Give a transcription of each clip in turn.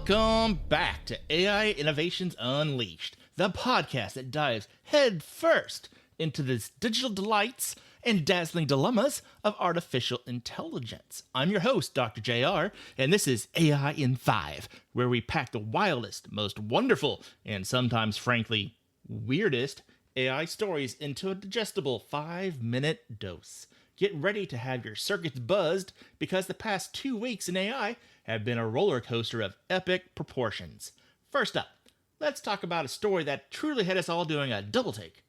Welcome back to AI Innovations Unleashed, the podcast that dives head first into the digital delights and dazzling dilemmas of artificial intelligence. I'm your host, Dr. JR, and this is AI in 5, where we pack the wildest, most wonderful, and sometimes, frankly, weirdest AI stories into a digestible 5-minute dose. Get ready to have your circuits buzzed because the past 2 weeks in AI have been a roller coaster of epic proportions. First up, let's talk about a story that truly had us all doing a double take.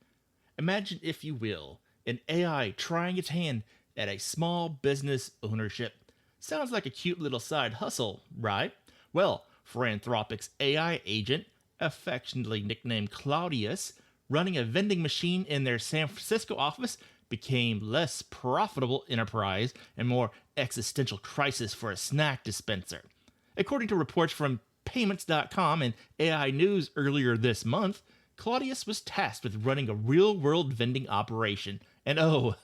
Imagine, if you will, an AI trying its hand at a small business ownership. Sounds like a cute little side hustle, right? Well, for Anthropic's AI agent, affectionately nicknamed Claudius, running a vending machine in their San Francisco office became less profitable enterprise and more existential crisis for a snack dispenser. According to reports from payments.com and AI News earlier this month, Claudius was tasked with running a real-world vending operation. And oh,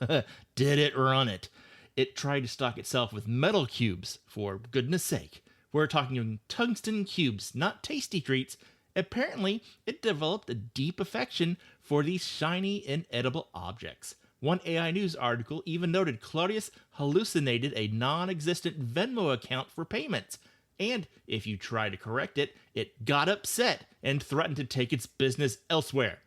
did it run it. It tried to stock itself with metal cubes, for goodness sake. We're talking tungsten cubes, not tasty treats. Apparently, it developed a deep affection for these shiny, inedible objects. One AI News article even noted Claudius hallucinated a non-existent Venmo account for payments. And if you try to correct it, it got upset and threatened to take its business elsewhere.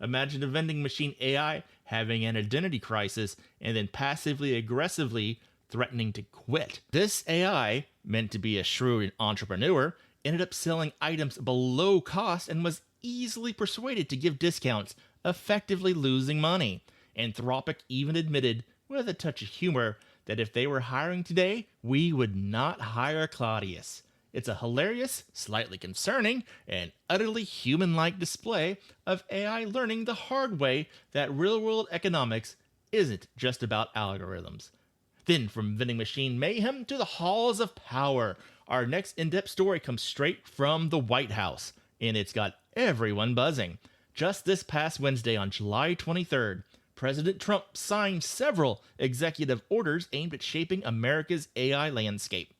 Imagine a vending machine AI having an identity crisis and then passively aggressively threatening to quit. This AI, meant to be a shrewd entrepreneur, ended up selling items below cost and was easily persuaded to give discounts, effectively losing money. Anthropic even admitted, with a touch of humor, that if they were hiring today, we would not hire Claudius. It's a hilarious, slightly concerning, and utterly human-like display of AI learning the hard way that real-world economics isn't just about algorithms. Then, from vending machine mayhem to the halls of power, our next in-depth story comes straight from the White House, and it's got everyone buzzing. Just this past Wednesday on July 23rd, President Trump signed several executive orders aimed at shaping America's AI landscape,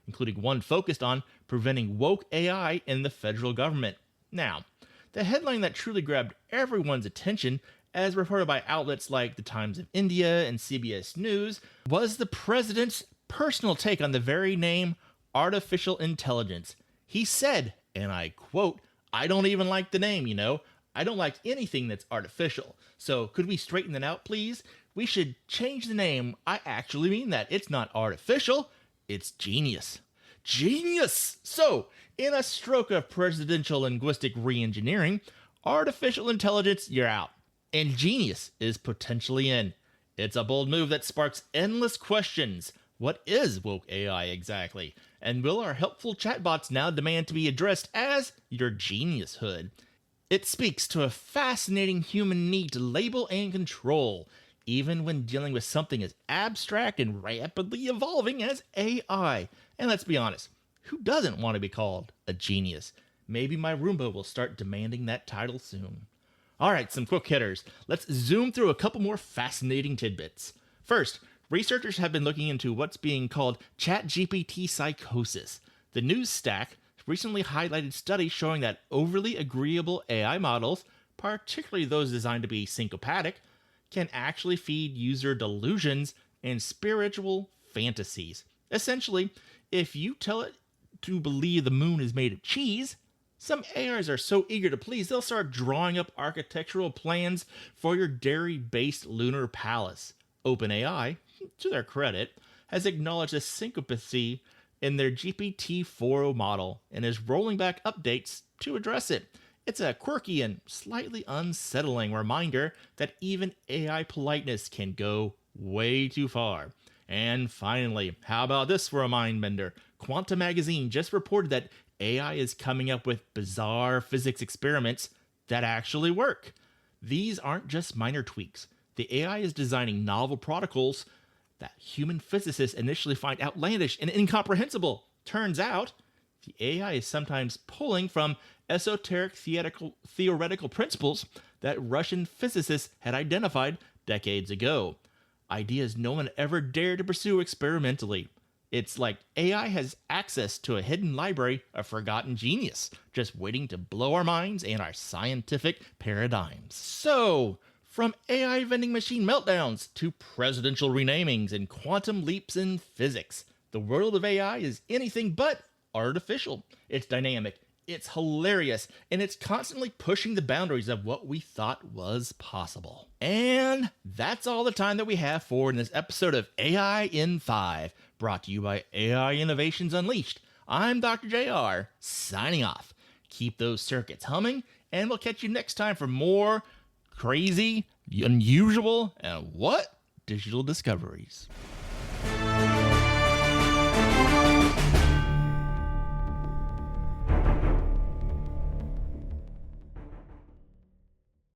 including one focused on preventing woke AI in the federal government. Now, the headline that truly grabbed everyone's attention, as reported by outlets like the Times of India and CBS News, was the president's personal take on the very name artificial intelligence. He said, and I quote, "I don't even like the name, I don't like anything that's artificial. So could we straighten that out, please? We should change the name. I actually mean that. It's not artificial. It's genius." Genius! So, in a stroke of presidential linguistic re-engineering, artificial intelligence, you're out. And genius is potentially in. It's a bold move that sparks endless questions. What is woke AI exactly? And will our helpful chatbots now demand to be addressed as your genius hood? It speaks to a fascinating human need to label and control, even when dealing with something as abstract and rapidly evolving as AI. And let's be honest, who doesn't want to be called a genius? Maybe my Roomba will start demanding that title soon. Alright, some quick hitters. Let's zoom through a couple more fascinating tidbits. First, researchers have been looking into what's being called ChatGPT psychosis. The news stack recently highlighted studies showing that overly agreeable AI models, particularly those designed to be syncopatic, can actually feed user delusions and spiritual fantasies. Essentially, if you tell it to believe the moon is made of cheese, some AIs are so eager to please they'll start drawing up architectural plans for your dairy-based lunar palace. OpenAI, to their credit, has acknowledged this syncopacy in their GPT-4o model and is rolling back updates to address it. It's a quirky and slightly unsettling reminder that even AI politeness can go way too far. And finally, how about this for a mind bender? Quantum Magazine just reported that AI is coming up with bizarre physics experiments that actually work. These aren't just minor tweaks. The AI is designing novel protocols that human physicists initially find outlandish and incomprehensible. Turns out, the AI is sometimes pulling from esoteric theoretical principles that Russian physicists had identified decades ago. Ideas no one ever dared to pursue experimentally. It's like AI has access to a hidden library of forgotten genius, just waiting to blow our minds and our scientific paradigms. So, from AI vending machine meltdowns to presidential renamings and quantum leaps in physics, the world of AI is anything but artificial. It's dynamic, it's hilarious, and it's constantly pushing the boundaries of what we thought was possible. And that's all the time that we have for in this episode of AI in 5, brought to you by AI Innovations Unleashed. I'm Dr. JR, signing off. Keep those circuits humming, and we'll catch you next time for more crazy, unusual, and digital discoveries.